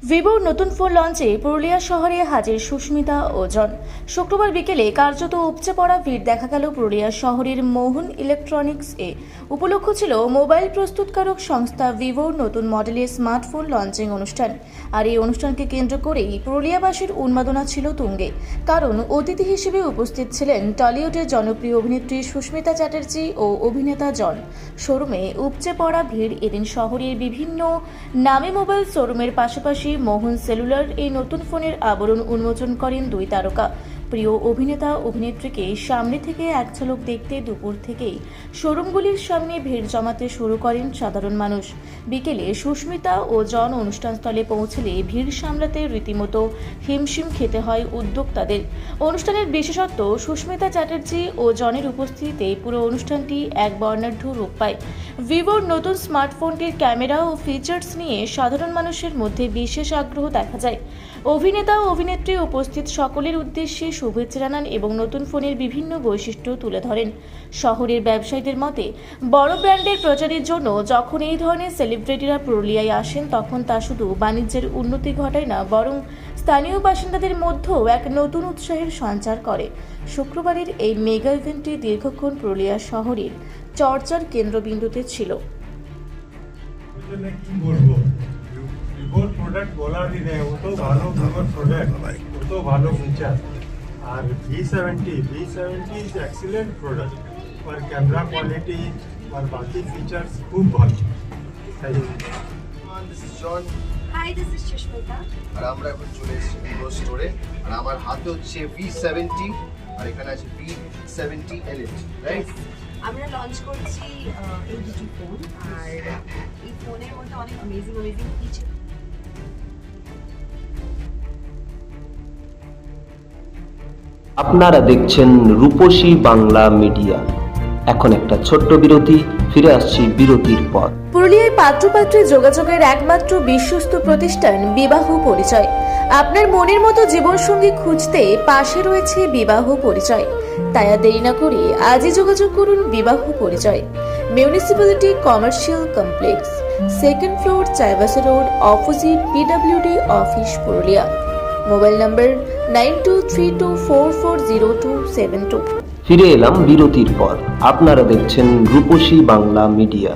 ভিভোর নতুন ফোন লঞ্চে পুরুলিয়া শহরে হাজির সুস্মিতা ও জন। শুক্রবার বিকেলে কার্যত উপচে পড়া ভিড় দেখা গেল পুরুলিয়া শহরের মোহন ইলেকট্রনিক্স এ। উপলক্ষ ছিল মোবাইল প্রস্তুতকারক সংস্থা ভিভোর নতুন মডেলের স্মার্টফোন লঞ্চিং অনুষ্ঠান। আর এই অনুষ্ঠানকে কেন্দ্র করেই পুরুলিয়াবাসীর উন্মাদনা ছিল তুঙ্গে, কারণ অতিথি হিসেবে উপস্থিত ছিলেন টলিউডের জনপ্রিয় অভিনেত্রী সুস্মিতা চ্যাটার্জি ও অভিনেতা জন। শোরুমে উপচে পড়া ভিড় এদিন শহরের বিভিন্ন নামী মোবাইল শোরুমের পাশাপাশি মোহন সেলুলার এই নতুন ফোনের আবরণ উন্মোচন করেন দুই তারকা। প্রিয় অভিনেতা অভিনেত্রীকে সামনে থেকে এক ঝলক দেখতে দুপুর থেকেই শোরুমগুলির সামনে ভিড় জমাতে শুরু করেন সাধারণ মানুষ। বিকেলে সুস্মিতা ও জন অনুষ্ঠানস্থলে পৌঁছলে ভিড় সামলাতে রীতিমতো হিমশিম খেতে হয় উদ্যোক্তাদের। অনুষ্ঠানের বিশেষত্ব, সুস্মিতা চ্যাটার্জি ও জনের উপস্থিতিতে পুরো অনুষ্ঠানটি এক বর্ণাঢ্য রূপ পায়। ভিভোর নতুন স্মার্টফোনটির ক্যামেরা ও ফিচার্স নিয়ে সাধারণ মানুষের মধ্যে বিশেষ আগ্রহ দেখা যায়। অভিনেতা ও অভিনেত্রী উপস্থিত সকলের উদ্দেশ্যে শুভেচ্ছা জানান এবং নতুন ফোনের বিভিন্ন বৈশিষ্ট্য তুলে ধরেন। শহরের ব্যবসায়ীদের মতে, বড় ব্র্যান্ডের প্রচারের জন্য যখন এই ধরনের সেলিব্রিটিরা পুরুলিয়ায় আসেন, তখন তা শুধু বাণিজ্যের উন্নতি ঘটায় না, বরং স্থানীয় বাসিন্দাদের মধ্যেও এক নতুন উৎসাহের সঞ্চার করে। শুক্রবারের এই মেগা ইভেন্টটি দীর্ঘক্ষণ পুরুলিয়া শহরের চর্চার কেন্দ্রবিন্দুতে ছিল। ভিভোর প্রোডাক্ট বলারই নেই, ও তো ভালো ভিভোর প্রোডাক্ট, ও তো ভালো ফিচার। আর V70 ইজ এক্সিলেন্ট প্রোডাক্ট, আর ক্যামেরা কোয়ালিটি আর বাকি ফিচার্স খুব ভালো। This is John. Hi, this is Sushmita. আর আমরা এখন চলে এসেছি ভিভো স্টোরে। আর আমার হাতে হচ্ছে V70 আর এখানে আছে V70 Elite, রাইট? আমরা লঞ্চ করছি এই দুটি ফোন, আর এই ফোনের মধ্যে অনেক অ্যামেজিং ফিচার। আপনারা দেখছেন রূপসী বাংলা মিডিয়া। এখন একটা ছোট্ট বিরতি, ফিরে আসছি বিরতির পর। পুরুলিয়ায় পাত্রপাত্রী যোগাযোগের একমাত্র বিশ্বস্ত প্রতিষ্ঠান বিবাহ পরিচয়। আপনার মনের মতো জীবনসঙ্গী খুঁজতে পাশে রয়েছে বিবাহ পরিচয়। তাই আর দেরি না করে আজই যোগাযোগ করুন বিবাহ পরিচয়। Municipality commercial complex, second floor, Chaibasa road, opposite PWD office, Purulia. Mobile নম্বর 9232440272। ফিরে এলাম বিরতির পর। আপনারা দেখছেন রূপসী বাংলা মিডিয়া।